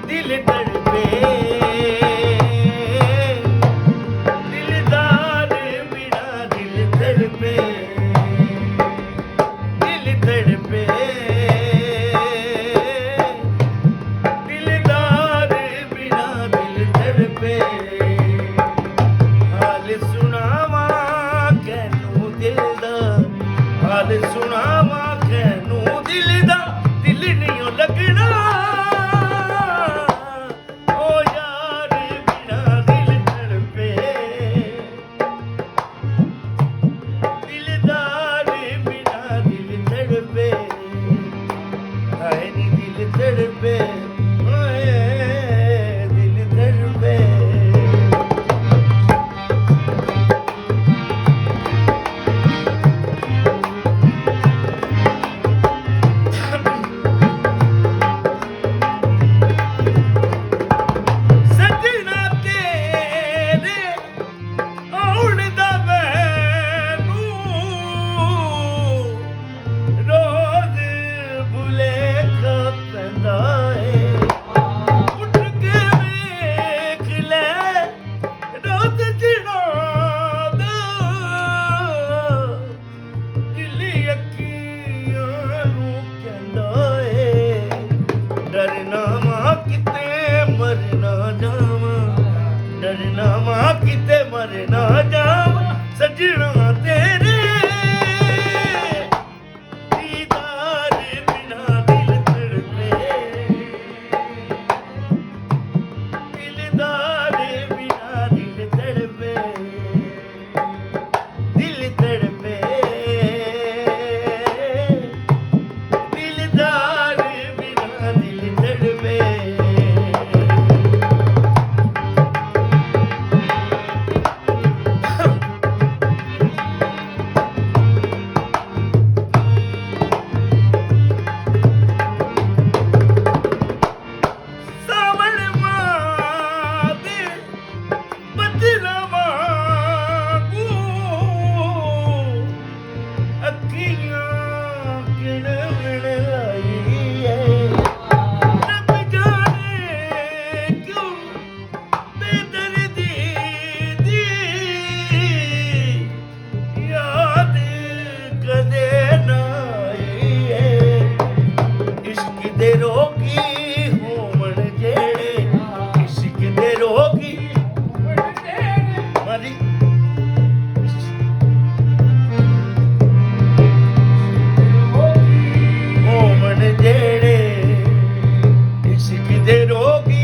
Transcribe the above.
दिल तड़पे दिलदार बिना दिल तड़पे दिल तड़पे दिलदार बिना दिल तड़पे हाल सुनावा कैनू दिल दा हाल सुनावा कैनू दिल दा दिल नहीं ओ लगना ओ यार बिना दिल तड़पे दिलदार बिना दिल तड़पे हाय नी दिल तड़पे हाय दिल तड़पे सजना तेरे आउण दा मैनू रोज भुलेखा पैंदा ए उठ के वेख ले रोज जड़ा दिली अखियां नू कहंदा ए डरना मां किते मरना जावां डरना मां किते मरना जावां सजना तेरे दीदार बिना दिल तड़पे दिलदार बिना दिल तड़पे दिल तड़पे दिलदार बिना दिल तड़पे सावन मां दे बदला वांगू अखियां किणवण लाई ऐ रब जाने क्यों बेदर्दी दी याद कदे ना आई ऐ इश्क दे रोगी होवण जेड़े इश्क दे रोगी मरी होवण जेड़े इश्क दे रोगी